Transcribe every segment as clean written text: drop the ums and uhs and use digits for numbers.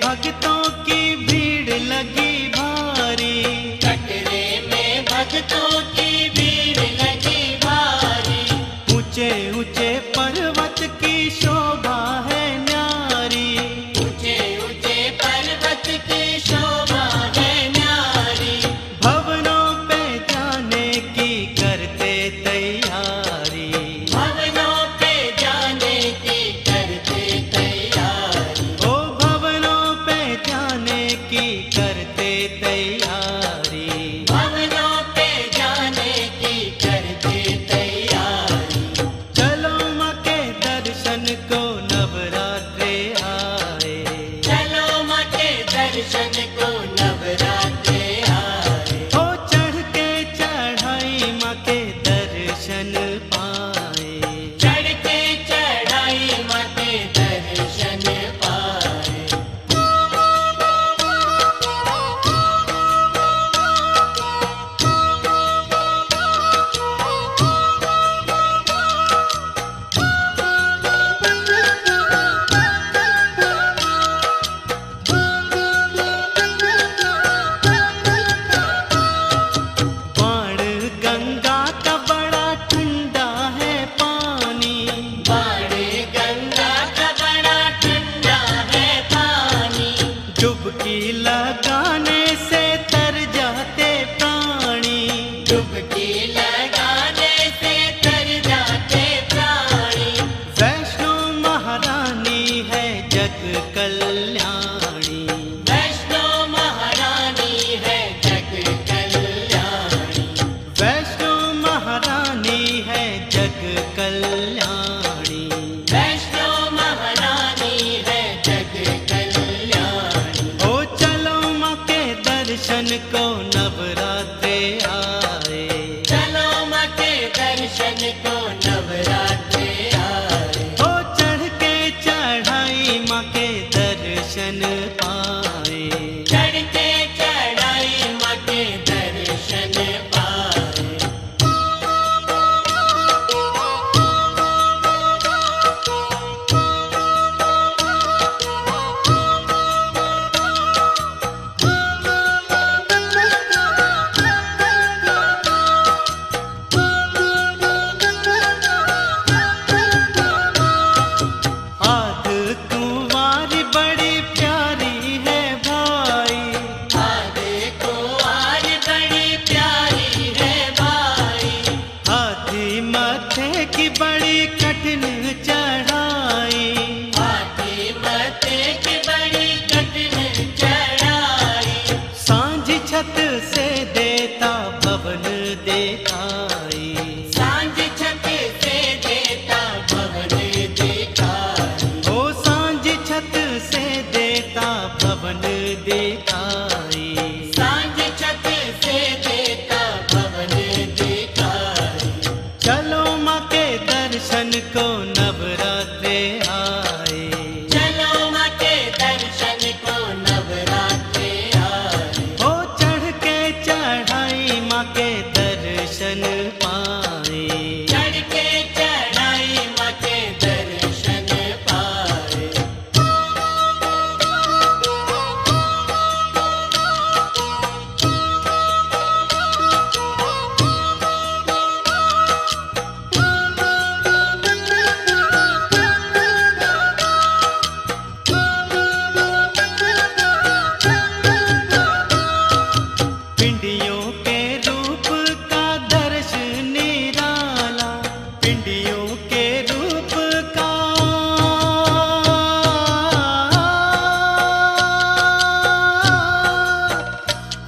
भक्तों की भीड़ लगी भारी, कटरे में भक्तों की भीड़ लगी भारी। ऊंचे ऊंचे पर्वत की शोभा है न्यारी, ऊंचे ऊंचे पर्वत की शोभा है न्यारी। भवनों पे जाने की करते तैयारी, भवनों पे जाने की करते तैयारी। ओ भवनों पे जाने की करते तैयारी। भवनों पे जाने की करते तैयारी। चलो माँ के दर्शन को नवरात्रे आए, चलो माँ के दर्शन को नवरात्रे आए। ओ चढ़ के चढ़ाई माँ के दर्शन पाए। चढ़ के चढ़ाई माँ के दर्शन पाए। बाण गंगा का बड़ा ठंडा है पानी, बाणे गंगा का बड़ा ठंडा है पानी। डुबकी लगाने से तर जाते प्राणी, डुबकी लगाने से तर जाते प्राणी। वैष्णो महारानी है जग कल्याणी, वैष्णो महारानी है जग कल्याणी। वैष्णो महारानी है जग कल्याणी। वैष्णो महारानी है जग कल्याणी। ओ चलो माँ के दर्शन को नवरात्रे आए, चलो माँ के दर्शन को नवरात्रे आए। ओ चढ़ के चढ़ाई माँ के दर्शन पाए। चढ़ के चढ़ाई माँ के दर्शन पाए। आध कुंवारी बड़ी प्यारी है भाई, आगे को आज बड़ी प्यारी है भाई। हाथी माथे की बड़ी कठिन चढ़ाई, हाथी माथे की बड़ी कठिन चढ़ाई। सांझ छत से देता भवन देखाई, सांझ छत से देता भवन दिखाई। ओ सांझ छत से देता भवन देखाई। सांझ छत से देता भवन दिखाई। चलो माँ के दर्शन को नवरात्रे आए, चलो माँ के दर्शन को नवरात्रे आए। ओ चढ़ के चढ़ाई माँ के दर्शन पाए। चढ़ के चढ़ाई माँ के दर्शन पाए। पिंडियों के रूप का दर्श निराला, पिंडियों के रूप का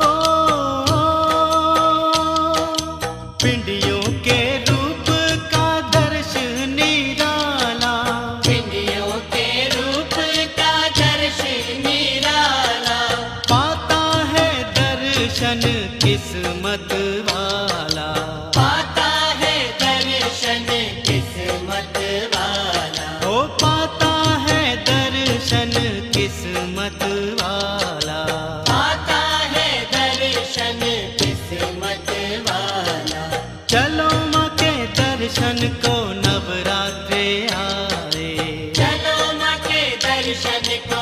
ओ, पिंडियों के रूप का दर्श निराला, पिंडियों के रूप का दर्शन निराला। पाता है दर्शन किस्मत वाला, पाता है दर्शन किस्मत वाला। ओ पाता है दर्शन किस्मत वाला। पाता है दर्शन किस्मत वाला। चलो माँ के दर्शन को नवरात्रे आए, चलो माँ के दर्शन को